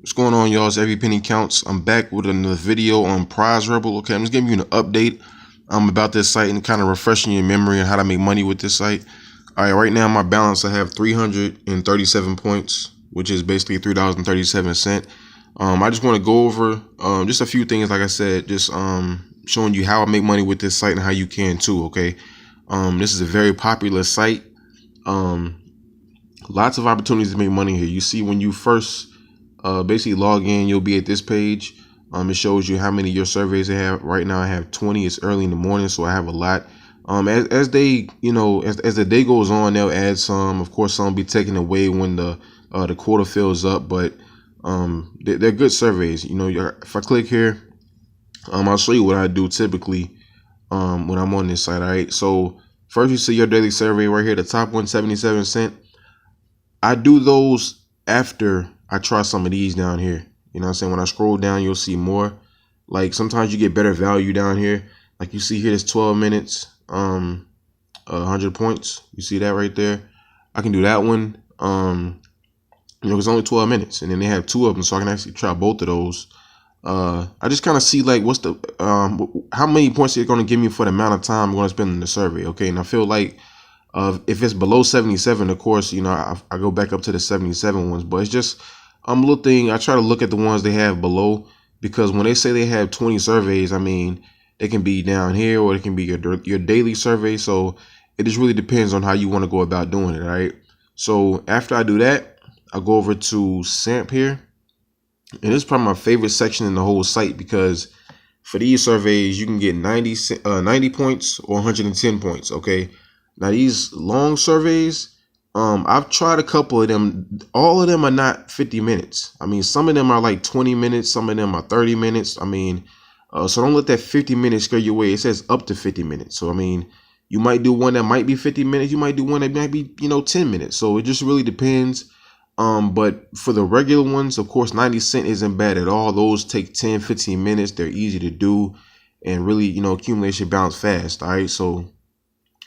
What's going on, y'all? It's Every Penny Counts. I'm back with another video on Prizerebel. Okay, I'm just giving you an update about this site and kind of refreshing your memory on how to make money with this site. All right, right now my balance, I have 337 points, which is basically $3.37. I just want to go over just a few things, like I said, just showing you how I make money with this site and how you can too. Okay, this is a very popular site. Lots of opportunities to make money here. You see, when you first basically log in, you'll be at this page. It shows you how many of your surveys they have. Right now I have 20. It's early in the morning, so I have a lot. As they, as the day goes on, they'll add some. Of course, some will be taken away when the quota fills up, but they're good surveys. If I click here, I'll show you what I do typically when I'm on this site. All right, so first you see your daily survey right here, the top one, 77 cent. I do those after I try some of these down here. You know what I'm saying? When I scroll down, you'll see more. Like sometimes you get better value down here. Like you see here, it's 12 minutes, 100 points. You see that right there? I can do that one. It's only 12 minutes, and then they have two of them, so I can actually try both of those. I just kind of see like what's the how many points they're going to give me for the amount of time I'm going to spend in the survey. Okay, and I feel like if it's below 77, of course, I go back up to the 77 ones, but it's just a little thing. I try to look at the ones they have below, because when they say they have 20 surveys, I mean, they can be down here or it can be your daily survey. So it just really depends on how you want to go about doing it. All right. So after I do that, I'll go over to SAMP here. And this is probably my favorite section in the whole site, because for these surveys, you can get 90 points or 110 points. Okay. Now these long surveys, I've tried a couple of them. All of them are not 50 minutes. I mean, some of them are like 20 minutes. Some of them are 30 minutes. I mean, so don't let that 50 minutes scare you away. It says up to 50 minutes. So, I mean, you might do one that might be 50 minutes. You might do one that might be, 10 minutes. So it just really depends. But for the regular ones, of course, 90 cent isn't bad at all. Those take 10, 15 minutes. They're easy to do and really, accumulate your balance fast. All right. So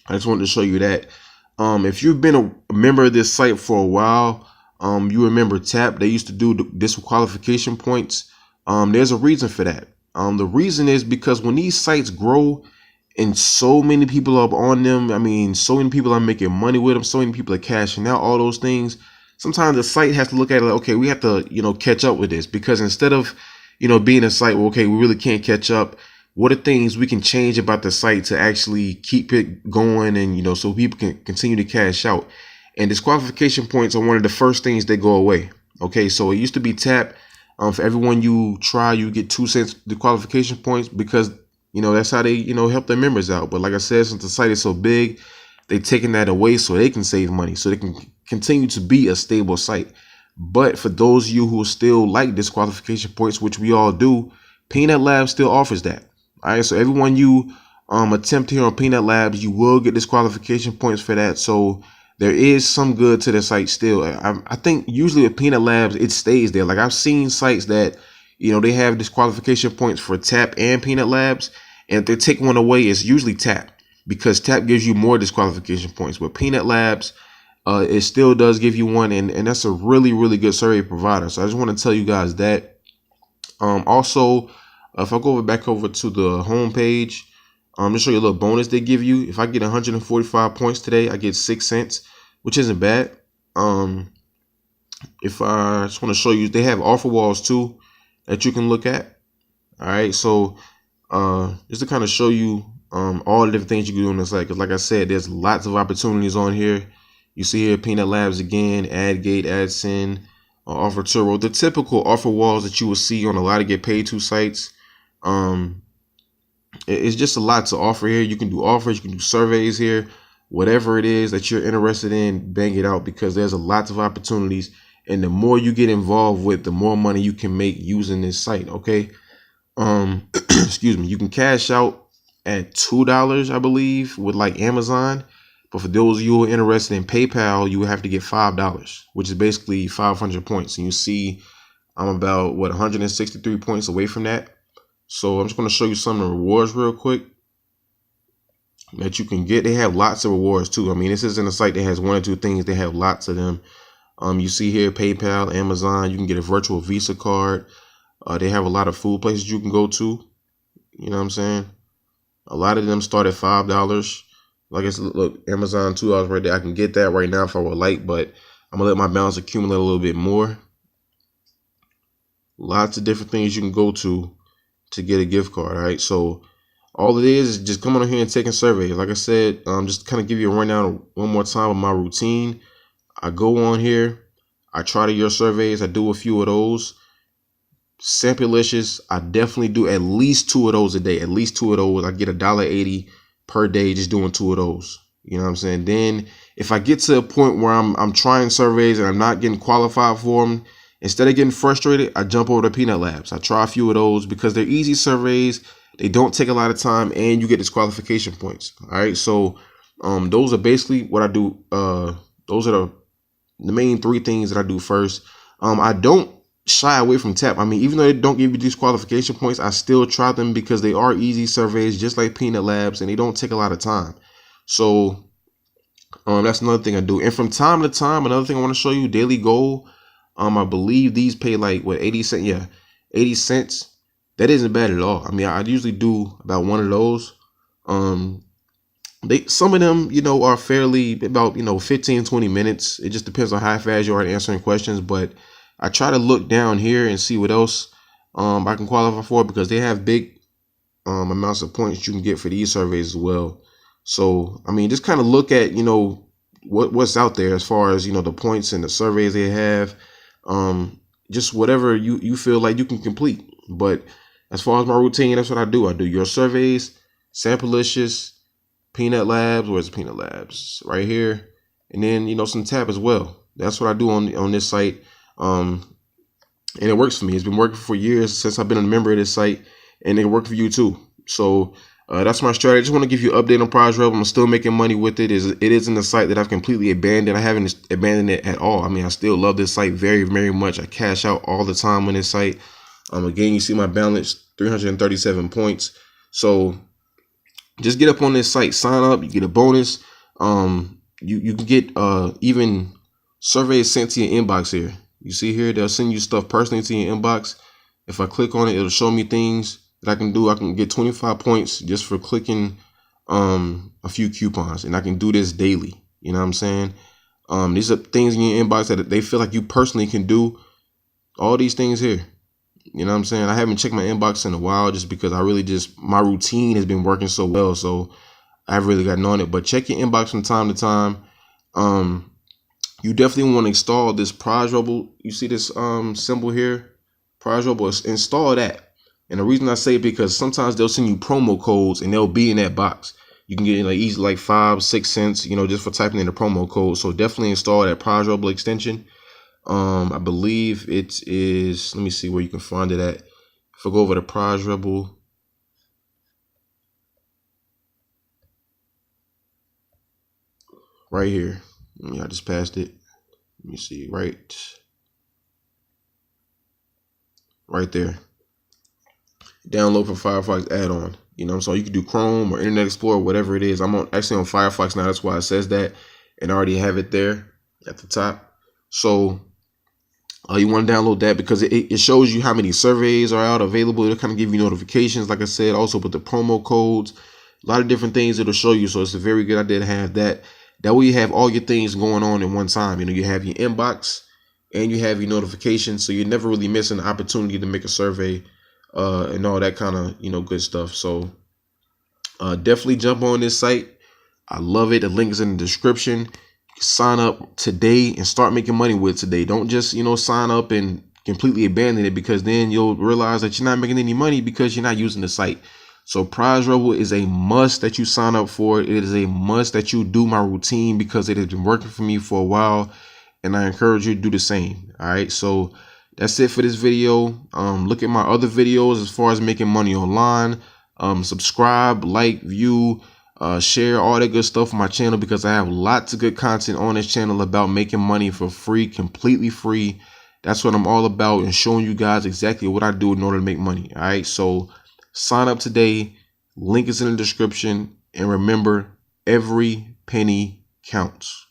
I just wanted to show you that. If you've been a member of this site for a while, you remember TAP. They used to do disqualification points. There's a reason for that. The reason is because when these sites grow and so many people are on them, I mean, so many people are making money with them, so many people are cashing out, all those things. Sometimes the site has to look at it like, okay, we have to, catch up with this, because instead of, being a site, well, okay, we really can't catch up. What are things we can change about the site to actually keep it going and, so people can continue to cash out? And disqualification points are one of the first things that go away. Okay, so it used to be TAP. For everyone you try, you get 2 cents disqualification points, because, that's how they, help their members out. But like I said, since the site is so big, they've taken that away so they can save money, so they can continue to be a stable site. But for those of you who still like disqualification points, which we all do, Peanut Labs still offers that. All right, so everyone you attempt here on Peanut Labs, you will get disqualification points for that. So there is some good to the site still. I think usually with Peanut Labs, it stays there. Like I've seen sites that, they have disqualification points for TAP and Peanut Labs, and if they take one away, it's usually TAP, because TAP gives you more disqualification points. With Peanut Labs, it still does give you one, and that's a really, really good survey provider. So I just want to tell you guys that. Also, if I go back over to the home page, to show you a little bonus they give you. If I get 145 points today, I get 6 cents, which isn't bad. If I just want to show you, they have offer walls too that you can look at. All right, so just to kind of show you all the different things you can do on the site, because like I said, there's lots of opportunities on here. You see here, Peanut Labs again, AdGate, AdSend, Offer Turbo, the typical offer walls that you will see on a lot of get paid to sites. It's just a lot to offer here. You can do offers, you can do surveys here, whatever it is that you're interested in, bang it out, because there's a lots of opportunities, and the more you get involved with, the more money you can make using this site. Okay. Excuse me. You can cash out at $2, I believe, with like Amazon. But for those of you who are interested in PayPal, you would have to get $5, which is basically 500 points. And you see I'm about 163 points away from that. So I'm just going to show you some of the rewards real quick that you can get. They have lots of rewards too. I mean, this isn't a site that has one or two things. They have lots of them. You see here PayPal, Amazon. You can get a virtual Visa card. They have a lot of food places you can go to. You know what I'm saying? A lot of them start at $5. Like I said, look, Amazon $2 right there. I can get that right now if I would like, but I'm gonna let my balance accumulate a little bit more. Lots of different things you can go to get a gift card. All right, so all it is just coming on here and taking surveys. Like I said, just kind of give you a rundown one more time of my routine. I go on here, I try to your surveys, I do a few of those. Sampleicious, I definitely do at least 2 of those a day. At least 2 of those. I get $1.80 per day just doing 2 of those. You know what I'm saying? Then if I get to a point where I'm trying surveys and I'm not getting qualified for them, instead of getting frustrated, I jump over to Peanut Labs. I try a few of those because they're easy surveys. They don't take a lot of time and you get disqualification points. All right. So those are basically what I do. Those are the main 3 things that I do first. I don't shy away from tap. I mean, even though they don't give you disqualification points, I still try them because they are easy surveys, just like Peanut Labs, and they don't take a lot of time. So that's another thing I do. And from time to time, another thing I want to show you, Daily Goal. I believe these pay like what, 80 cents? Yeah, 80 cents. That isn't bad at all. I mean, I usually do about 1 of those. Some of them, are fairly about 15-20 minutes. It just depends on how fast you are at answering questions, but I try to look down here and see what else I can qualify for, because they have big amounts of points you can get for these surveys as well. So, I mean, just kind of look at, what's out there as far as, the points and the surveys they have. Just whatever you feel like you can complete. But as far as my routine, that's what I do. I do your surveys, Sampleicious, Peanut Labs. Where's Peanut Labs? Right here. And then, some tap as well. That's what I do on this site. And it works for me. It's been working for years since I've been a member of this site, and it worked for you too. So that's my strategy. I just want to give you an update on Prizerebel. I'm still making money with it. It isn't a site that I've completely abandoned. I haven't abandoned it at all. I mean, I still love this site very, very much. I cash out all the time on this site. Again, you see my balance, 337 points. So just get up on this site, sign up, you get a bonus. You can get even surveys sent to your inbox here. You see here, they'll send you stuff personally to your inbox. If I click on it, it'll show me things that I can do. I can get 25 points just for clicking a few coupons, and I can do this daily. You know what I'm saying? These are things in your inbox that they feel like you personally can do. All these things here. You know what I'm saying? I haven't checked my inbox in a while just because my routine has been working so well. So I've really gotten on it. But check your inbox from time to time. You definitely want to install this Prizerebel. You see this symbol here? Prizerebel. Install that. And the reason I say it, because sometimes they'll send you promo codes and they'll be in that box. You can get it like 5-6 cents, just for typing in the promo code. So definitely install that Prizerebel extension. I believe it is, let me see where you can find it at. If I go over to Prizerebel, right here. I just passed it. Let me see, right there. Download from Firefox add-on. So you can do Chrome or Internet Explorer, whatever it is. I'm actually on Firefox now. That's why it says that, and I already have it there at the top. So you want to download that because it shows you how many surveys are out available. It'll kind of give you notifications, like I said, also with the promo codes, a lot of different things it'll show you. So it's a very good idea to have that. That way you have all your things going on in one time. You have your inbox and you have your notifications. So you're never really missing the opportunity to make a survey and all that kind of, good stuff. So definitely jump on this site. I love it. The link is in the description. Sign up today and start making money with it today. Don't just, sign up and completely abandon it, because then you'll realize that you're not making any money because you're not using the site. So Prizerebel is a must that you sign up for. It is a must that you do my routine because it has been working for me for a while, and I encourage you to do the same. All right. So that's it for this video. Look at my other videos as far as making money online. Subscribe, like, view, share all that good stuff on my channel, because I have lots of good content on this channel about making money for free, completely free. That's what I'm all about, and showing you guys exactly what I do in order to make money. All right, so sign up today. Link is in the description, and remember, every penny counts.